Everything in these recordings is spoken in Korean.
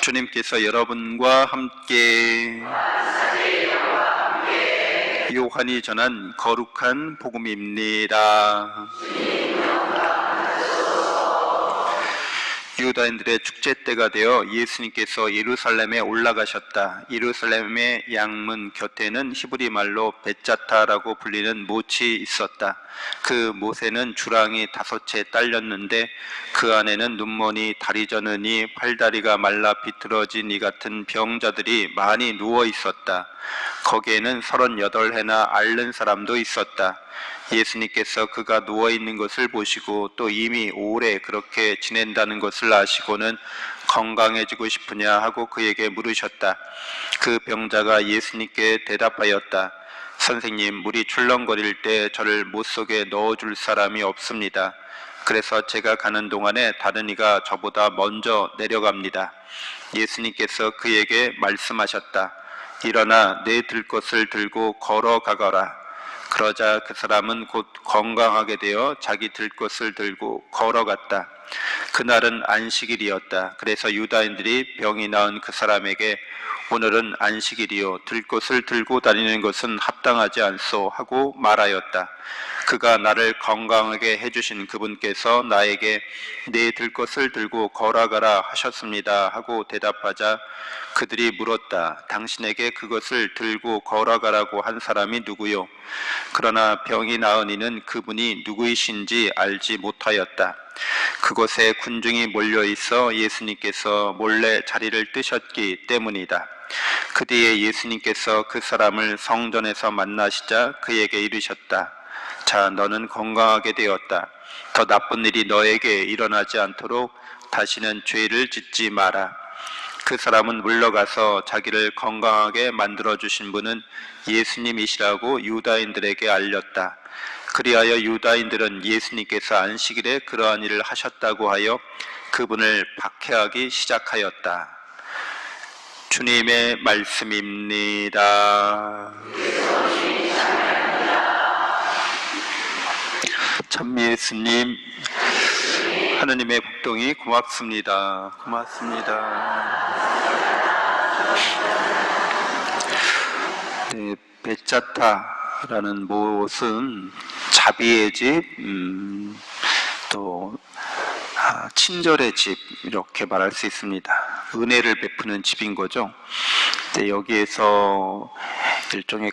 주님께서 여러분과 함께 요한이 전한 거룩한 복음입니다. 유다인들의 축제 때가 되어 예수님께서 예루살렘에 올라가셨다. 예루살렘의 양문 곁에는 히브리 말로 벳자타라고 불리는 못이 있었다. 그 못에는 주랑이 5채 딸렸는데 그 안에는 눈머니, 다리 저느니, 팔다리가 말라 비틀어진 이 같은 병자들이 많이 누워 있었다. 거기에는 38해나 앓는 사람도 있었다. 예수님께서 그가 누워있는 것을 보시고 또 이미 오래 그렇게 지낸다는 것을 아시고는 건강해지고 싶으냐 하고 그에게 물으셨다. 그 병자가 예수님께 대답하였다. 선생님, 물이 출렁거릴 때 저를 못 속에 넣어줄 사람이 없습니다. 그래서 제가 가는 동안에 다른 이가 저보다 먼저 내려갑니다. 예수님께서 그에게 말씀하셨다. 일어나 내 들 것을 들고 걸어가거라. 그러자 그 사람은 곧 건강하게 되어 자기 들 것을 들고 걸어갔다. 그날은 안식일이었다. 그래서 유다인들이 병이 나은 그 사람에게 오늘은 안식일이요 들 것을 들고 다니는 것은 합당하지 않소 하고 말하였다. 그가 나를 건강하게 해주신 그분께서 나에게 내 들 것을 들고 걸어가라 하셨습니다 하고 대답하자 그들이 물었다. 당신에게 그것을 들고 걸어가라고 한 사람이 누구요? 그러나 병이 나은 이는 그분이 누구이신지 알지 못하였다. 그곳에 군중이 몰려있어 예수님께서 몰래 자리를 뜨셨기 때문이다. 그 뒤에 예수님께서 그 사람을 성전에서 만나시자 그에게 이르셨다. 자, 너는 건강하게 되었다. 더 나쁜 일이 너에게 일어나지 않도록 다시는 죄를 짓지 마라. 그 사람은 물러가서 자기를 건강하게 만들어주신 분은 예수님이시라고 유다인들에게 알렸다. 그리하여 유다인들은 예수님께서 안식일에 그러한 일을 하셨다고 하여 그분을 박해하기 시작하였다. 주님의 말씀입니다. 참 예수님, 하느님의 복동이 고맙습니다. 고맙습니다. 네, 벳자타라는 못은 자비의 집, 또 친절의 집 이렇게 말할 수 있습니다. 은혜를 베푸는 집인 거죠. 네, 여기에서 일종의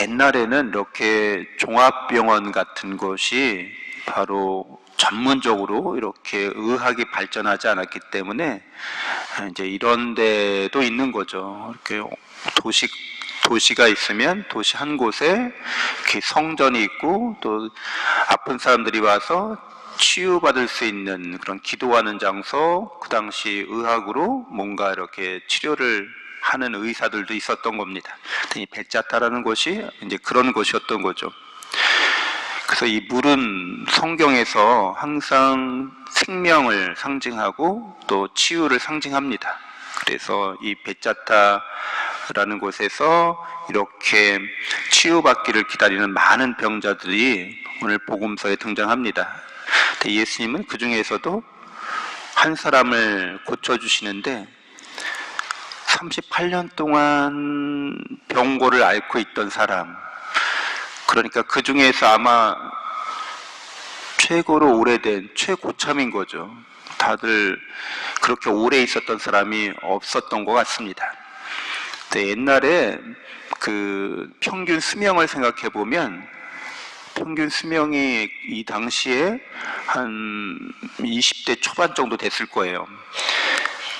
옛날에는 이렇게 종합병원 같은 것이 바로 전문적으로 이렇게 의학이 발전하지 않았기 때문에 이제 이런 데도 있는 거죠. 이렇게 도시가 있으면 도시 한 곳에 이렇게 성전이 있고 또 아픈 사람들이 와서 치유받을 수 있는 그런 기도하는 장소, 그 당시 의학으로 뭔가 이렇게 치료를 하는 의사들도 있었던 겁니다. 이 벳자타라는 곳이 이제 그런 곳이었던 거죠. 그래서 이 물은 성경에서 항상 생명을 상징하고 또 치유를 상징합니다. 그래서 이 벳자타라는 곳에서 이렇게 치유받기를 기다리는 많은 병자들이 오늘 복음서에 등장합니다. 예수님은 그 중에서도 한 사람을 고쳐주시는데 38년 동안 병고를 앓고 있던 사람, 그러니까 그 중에서 아마 최고로 오래된 최고참인 거죠. 다들 그렇게 오래 있었던 사람이 없었던 것 같습니다. 근데 옛날에 그 평균 수명을 생각해 보면 평균 수명이 이 당시에 한 20대 초반 정도 됐을 거예요.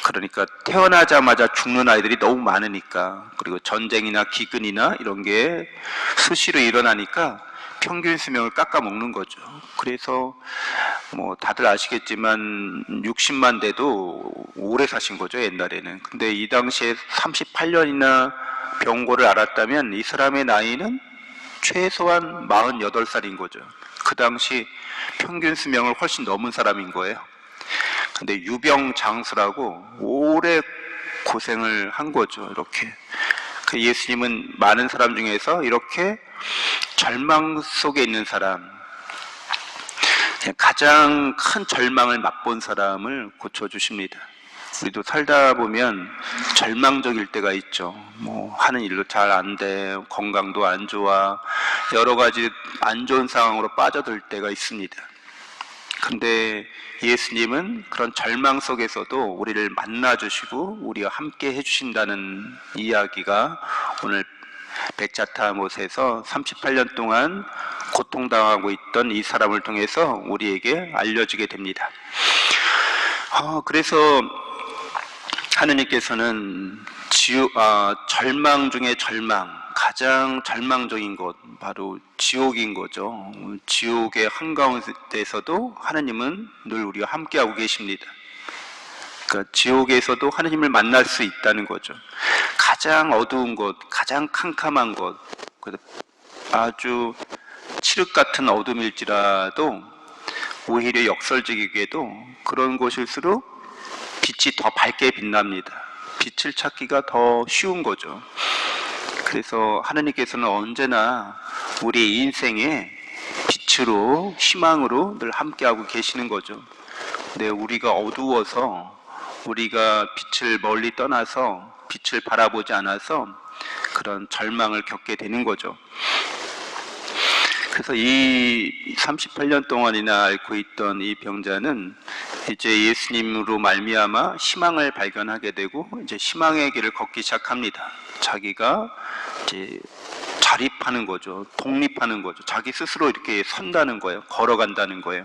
그러니까 태어나자마자 죽는 아이들이 너무 많으니까, 그리고 전쟁이나 기근이나 이런 게 수시로 일어나니까 평균 수명을 깎아먹는 거죠. 그래서 뭐 다들 아시겠지만 60만 돼도 오래 사신 거죠, 옛날에는. 근데 이 당시에 38년이나 병고를 앓았다면 이 사람의 나이는 최소한 48살인 거죠. 그 당시 평균 수명을 훨씬 넘은 사람인 거예요. 근데 유병장수라고 오래 고생을 한 거죠, 이렇게. 그 예수님은 많은 사람 중에서 이렇게 절망 속에 있는 사람, 가장 큰 절망을 맛본 사람을 고쳐주십니다. 우리도 살다 보면 절망적일 때가 있죠. 뭐 하는 일도 잘 안 돼, 건강도 안 좋아, 여러 가지 안 좋은 상황으로 빠져들 때가 있습니다. 근데 예수님은 그런 절망 속에서도 우리를 만나주시고 우리와 함께 해주신다는 이야기가 오늘 백자타못에서 38년 동안 고통당하고 있던 이 사람을 통해서 우리에게 알려지게 됩니다. 그래서 하느님께서는 절망 중에 절망, 가장 절망적인 것, 바로 지옥인 거죠. 지옥의 한가운데서도 하느님은 늘 우리와 함께하고 계십니다. 그러니까 지옥에서도 하느님을 만날 수 있다는 거죠. 가장 어두운 곳, 가장 캄캄한 곳, 아주 칠흑 같은 어둠일지라도 오히려 역설적이게도 그런 곳일수록 빛이 더 밝게 빛납니다. 빛을 찾기가 더 쉬운 거죠. 그래서 하느님께서는 언제나 우리의 인생에 빛으로, 희망으로 늘 함께하고 계시는 거죠. 근데 우리가 어두워서, 우리가 빛을 멀리 떠나서 빛을 바라보지 않아서 그런 절망을 겪게 되는 거죠. 그래서 이 38년 동안이나 앓고 있던 이 병자는 이제 예수님으로 말미암아 희망을 발견하게 되고 이제 희망의 길을 걷기 시작합니다. 자기가 이제 자립하는 거죠. 독립하는 거죠. 자기 스스로 이렇게 선다는 거예요. 걸어간다는 거예요.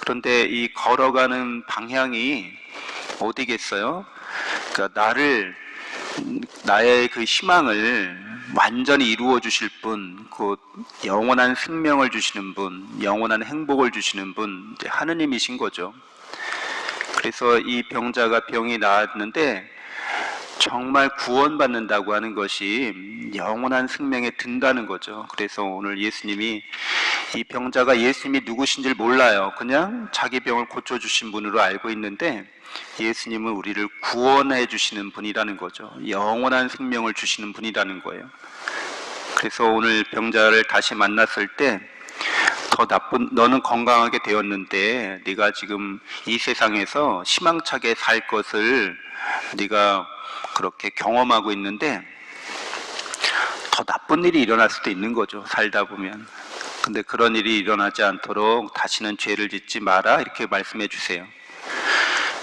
그런데 이 걸어가는 방향이 어디겠어요? 그러니까 나의 그 희망을 완전히 이루어 주실 분, 곧 영원한 생명을 주시는 분, 영원한 행복을 주시는 분, 이제 하느님이신 거죠. 그래서 이 병자가 병이 나았는데 정말 구원받는다고 하는 것이 영원한 생명에 든다는 거죠. 그래서 오늘 예수님이, 이 병자가 예수님이 누구신지를 몰라요. 그냥 자기 병을 고쳐주신 분으로 알고 있는데 예수님은 우리를 구원해 주시는 분이라는 거죠. 영원한 생명을 주시는 분이라는 거예요. 그래서 오늘 병자를 다시 만났을 때 너는 건강하게 되었는데 네가 지금 이 세상에서 희망차게 살 것을 네가 그렇게 경험하고 있는데 더 나쁜 일이 일어날 수도 있는 거죠. 살다 보면. 근데 그런 일이 일어나지 않도록 다시는 죄를 짓지 마라, 이렇게 말씀해 주세요.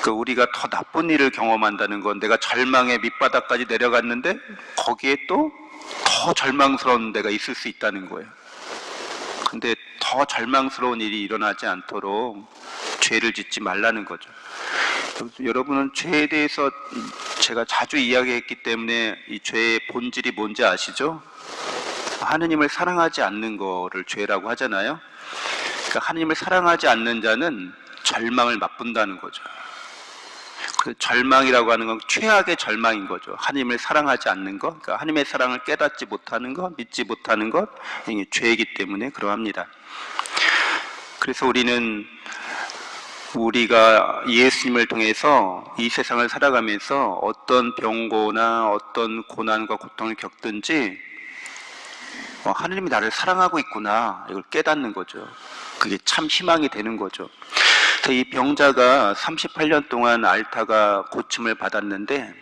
우리가 더 나쁜 일을 경험한다는 건, 내가 절망의 밑바닥까지 내려갔는데 거기에 또 더 절망스러운 데가 있을 수 있다는 거예요. 근데 더 절망스러운 일이 일어나지 않도록 죄를 짓지 말라는 거죠. 여러분은 죄에 대해서 제가 자주 이야기했기 때문에 이 죄의 본질이 뭔지 아시죠? 하느님을 사랑하지 않는 거를 죄라고 하잖아요. 그러니까 하느님을 사랑하지 않는 자는 절망을 맛본다는 거죠. 그 절망이라고 하는 건 최악의 절망인 거죠. 하나님을 사랑하지 않는 것, 그러니까 하나님의 사랑을 깨닫지 못하는 것, 믿지 못하는 것, 이게 죄이기 때문에 그러합니다. 그래서 우리가 예수님을 통해서 이 세상을 살아가면서 어떤 병고나 어떤 고난과 고통을 겪든지 하나님이 나를 사랑하고 있구나, 이걸 깨닫는 거죠. 그게 참 희망이 되는 거죠. 그래서 이 병자가 38년 동안 앓다가 고침을 받았는데,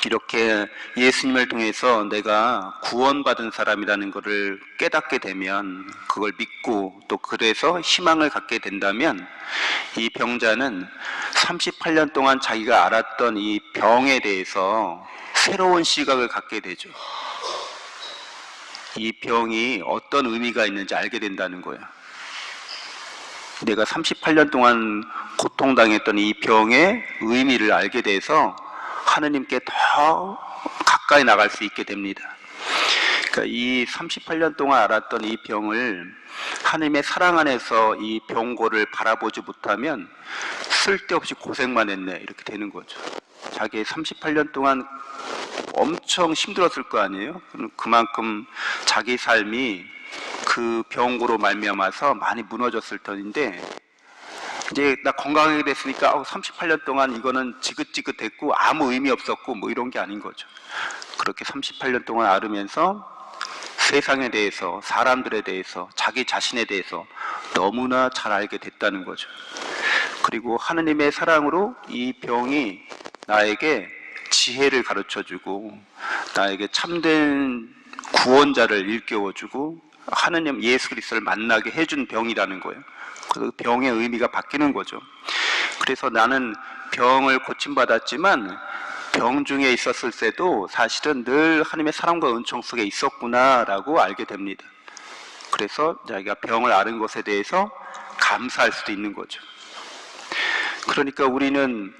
이렇게 예수님을 통해서 내가 구원받은 사람이라는 것을 깨닫게 되면, 그걸 믿고 또 그래서 희망을 갖게 된다면, 이 병자는 38년 동안 자기가 알았던 이 병에 대해서 새로운 시각을 갖게 되죠. 이 병이 어떤 의미가 있는지 알게 된다는 거예요. 내가 38년 동안 고통당했던 이 병의 의미를 알게 돼서 하느님께 더 가까이 나갈 수 있게 됩니다. 그러니까 이 38년 동안 알았던 이 병을 하느님의 사랑 안에서 이 병고를 바라보지 못하면 쓸데없이 고생만 했네, 이렇게 되는 거죠. 자기 38년 동안 엄청 힘들었을 거 아니에요? 그만큼 자기 삶이 그 병고로 말미암아서 많이 무너졌을 터인데, 이제 나 건강하게 됐으니까 38년 동안 이거는 지긋지긋했고 아무 의미 없었고 뭐 이런 게 아닌 거죠. 그렇게 38년 동안 앓으면서 세상에 대해서, 사람들에 대해서, 자기 자신에 대해서 너무나 잘 알게 됐다는 거죠. 그리고 하느님의 사랑으로 이 병이 나에게 지혜를 가르쳐주고 나에게 참된 구원자를 일깨워주고 하느님 예수 그리스도를 만나게 해준 병이라는 거예요. 그 병의 의미가 바뀌는 거죠. 그래서 나는 병을 고침받았지만 병 중에 있었을 때도 사실은 늘 하나님의 사랑과 은총 속에 있었구나라고 알게 됩니다. 그래서 자기가 병을 앓은 것에 대해서 감사할 수도 있는 거죠. 그러니까 우리는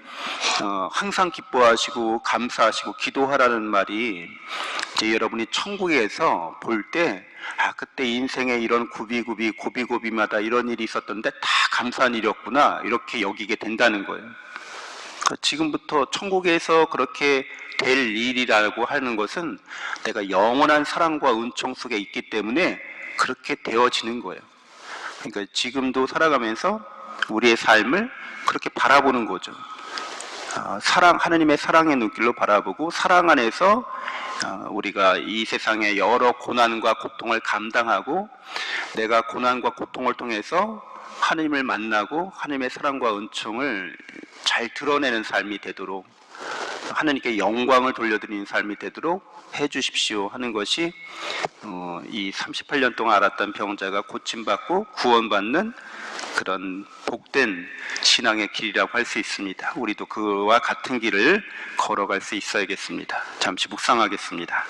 항상 기뻐하시고 감사하시고 기도하라는 말이 이제 여러분이 천국에서 볼 때 그때 인생에 이런 고비고비마다 이런 일이 있었던데 다 감사한 일이었구나 이렇게 여기게 된다는 거예요. 그러니까 지금부터 천국에서 그렇게 될 일이라고 하는 것은 내가 영원한 사랑과 은총 속에 있기 때문에 그렇게 되어지는 거예요. 그러니까 지금도 살아가면서 우리의 삶을 그렇게 바라보는 거죠. 하나님의 사랑의 눈길로 바라보고 사랑 안에서 우리가 이 세상의 여러 고난과 고통을 감당하고 내가 고난과 고통을 통해서 하나님을 만나고 하나님의 사랑과 은총을 잘 드러내는 삶이 되도록 하나님께 영광을 돌려드리는 삶이 되도록 해주십시오 하는 것이 이 38년 동안 앓았던 병자가 고침받고 구원받는 그런 복된 신앙의 길이라고 할 수 있습니다. 우리도 그와 같은 길을 걸어갈 수 있어야겠습니다. 잠시 묵상하겠습니다.